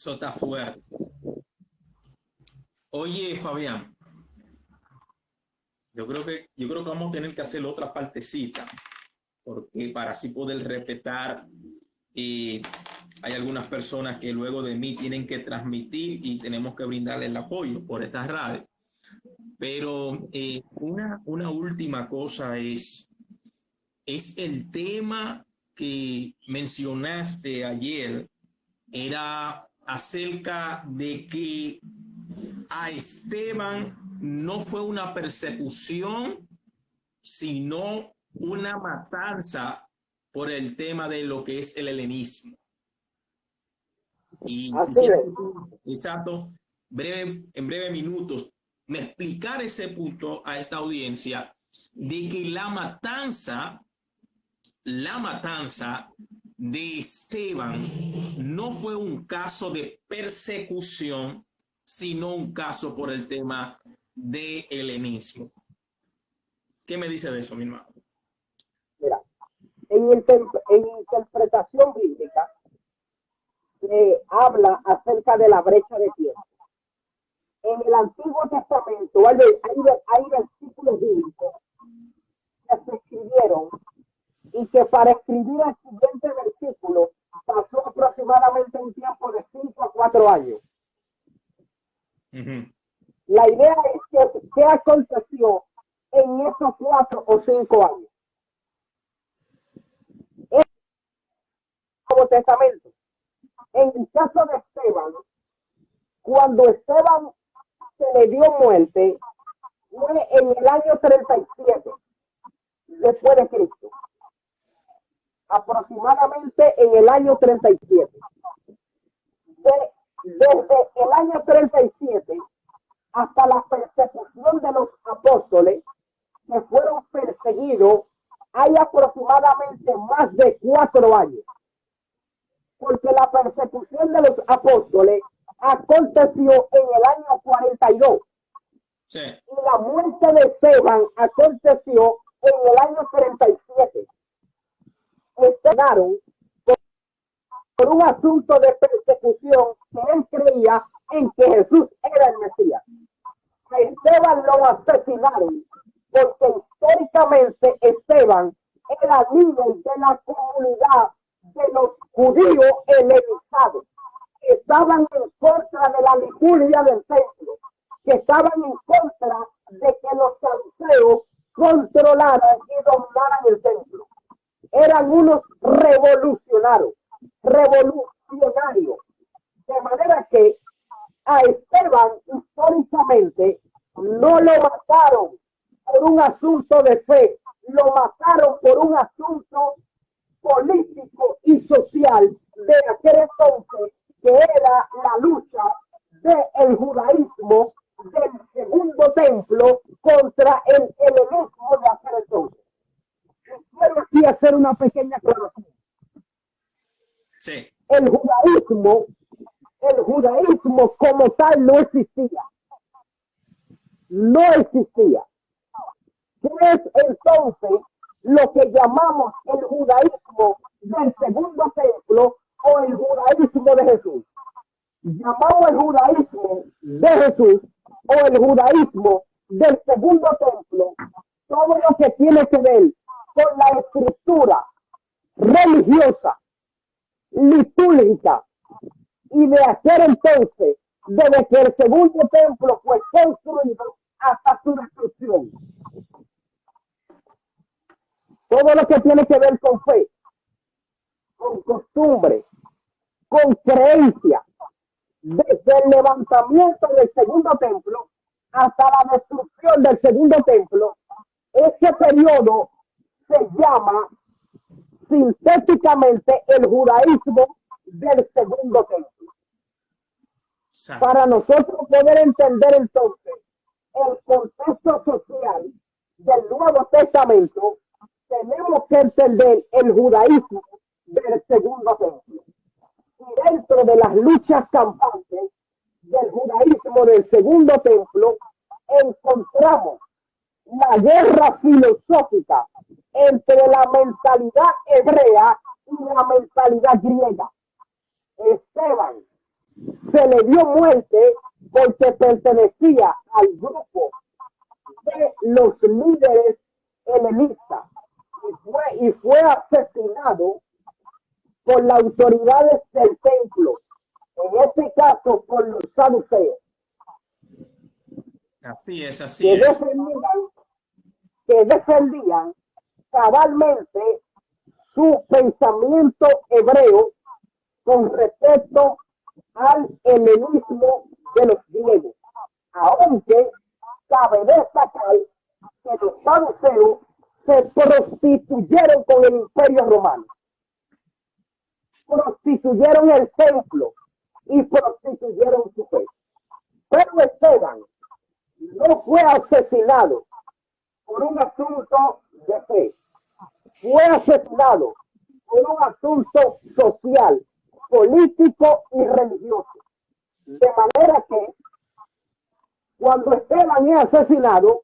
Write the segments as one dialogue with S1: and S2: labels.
S1: Eso está fuerte. Oye, Fabián, yo creo que vamos a tener que hacer otra partecita, porque para así poder respetar, y hay algunas personas que luego de mí tienen que transmitir y tenemos que brindarle el apoyo por esta radio. Pero una última cosa es el tema que mencionaste ayer, era acerca de que a Esteban no fue una persecución, sino una matanza por el tema de lo que es el helenismo. Y
S2: Así es.
S1: exacto, en breve minutos, me explicar ese punto a esta audiencia de que la matanza de Esteban no fue un caso de persecución, sino un caso por el tema de helenismo. ¿Qué me dice de eso, mi hermano?
S2: Mira, en interpretación bíblica se habla acerca de la brecha de tiempo. En el Antiguo Testamento hay versículos bíblicos que se escribieron y que para escribir el siguiente versículo pasó aproximadamente un tiempo de 5 a 4 años. La idea es que qué aconteció en esos 4 o 5 años. En el Nuevo Testamento, en el caso de Esteban, cuando Esteban se le dio muerte, fue en el año 37 después de Cristo. Aproximadamente en el año 37. Desde el año 37 hasta la persecución de los apóstoles que fueron perseguidos, hay aproximadamente más de 4 años. Porque la persecución de los apóstoles aconteció en el año 42. Sí. Y la muerte de Esteban aconteció en el año 37. Estrenaron por un asunto de persecución que él creía en que Jesús era el Mesías. A Esteban lo asesinaron porque históricamente Esteban era líder de la comunidad de los judíos helenizados, que estaban en contra de la liturgia del templo, que estaban en contra de que los saduceos controlaran y dominaran el templo. Eran unos revolucionarios. De manera que a Esteban históricamente no lo mataron por un asunto de fe, lo mataron por un asunto político y social de aquel entonces, que era la lucha del judaísmo del segundo templo contra el helenismo de aquel entonces. Quiero aquí hacer una pequeña aclaración. Sí. El judaísmo como tal no existía. No existía. ¿Qué es entonces lo que llamamos el judaísmo del segundo templo o el judaísmo de Jesús? Llamamos el judaísmo de Jesús o el judaísmo del segundo templo todo lo que tiene que ver con la estructura religiosa, litúrgica y de aquel entonces, desde que el segundo templo fue construido hasta su destrucción. Todo lo que tiene que ver con fe, con costumbre, con creencia, desde el levantamiento del segundo templo hasta la destrucción del segundo templo, ese periodo se llama sintéticamente el judaísmo del segundo templo. Para nosotros poder entender entonces el contexto social del Nuevo Testamento, tenemos que entender el judaísmo del segundo templo. Y dentro de las luchas campantes del judaísmo del segundo templo, encontramos la guerra filosófica entre la mentalidad hebrea y la mentalidad griega. Esteban se le dio muerte porque pertenecía al grupo de los líderes helenistas y fue asesinado por las autoridades del templo, en este caso por los saduceos,
S1: así es.
S2: Que defendían cabalmente su pensamiento hebreo con respecto al helenismo de los griegos, aunque cabe destacar que los saduceos se prostituyeron con el Imperio Romano, prostituyeron el templo y prostituyeron su fe. Pero Esteban no fue asesinado por un asunto de fe, fue asesinado por un asunto social, político y religioso. De manera que cuando Esteban es asesinado,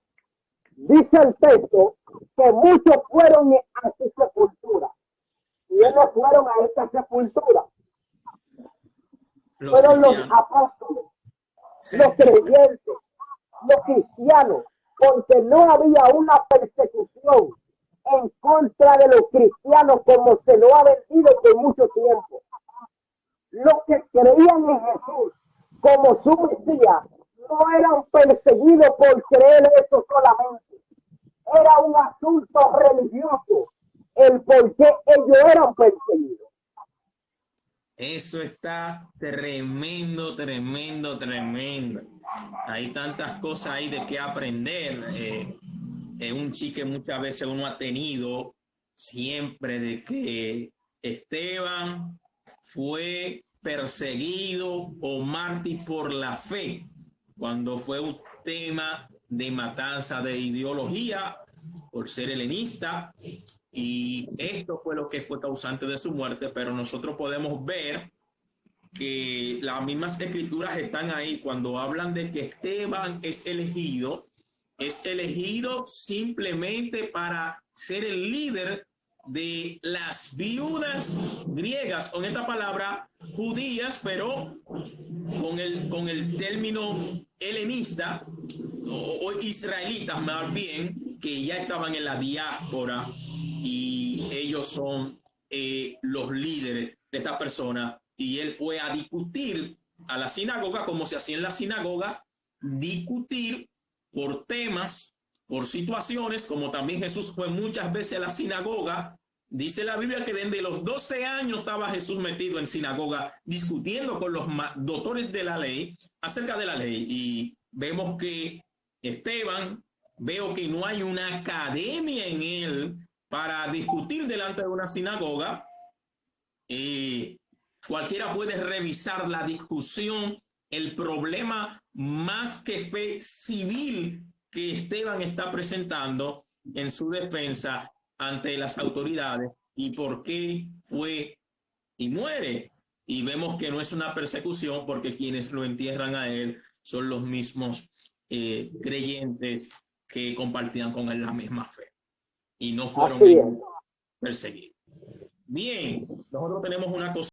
S2: dice el texto que muchos fueron a su sepultura. Y ellos fueron a esta sepultura. Fueron los apóstoles, los creyentes, los cristianos, porque no había una persecución en contra de los cristianos como se lo ha vendido por mucho tiempo. Los que creían en Jesús como su Mesías no eran perseguidos por creer eso solamente. Era un asunto religioso el por qué ellos eran perseguidos.
S1: Eso está tremendo, tremendo, tremendo. Hay tantas cosas ahí de qué aprender. Un chique muchas veces uno ha tenido siempre de que Esteban fue perseguido o mártir por la fe, cuando fue un tema de matanza de ideología por ser helenista, y esto fue lo que fue causante de su muerte. Pero nosotros podemos ver que las mismas escrituras están ahí cuando hablan de que Esteban es elegido simplemente para ser el líder de las viudas griegas, con esta palabra judías, pero con el término helenista o israelitas más bien, que ya estaban en la diáspora, y ellos son los líderes de esta persona. Y él fue a discutir a la sinagoga, como se hacía en las sinagogas, discutir por temas, por situaciones, como también Jesús fue muchas veces a la sinagoga. Dice la Biblia que desde los 12 años estaba Jesús metido en sinagoga discutiendo con los doctores de la ley acerca de la ley. Y vemos que Esteban, veo que no hay una academia en él para discutir delante de una sinagoga. Cualquiera puede revisar la discusión, el problema más que fe civil que Esteban está presentando en su defensa ante las autoridades, y por qué fue y muere. Y vemos que no es una persecución, porque quienes lo entierran a él son los mismos creyentes que compartían con él la misma fe y no fueron perseguidos. Bien, nosotros tenemos una cosa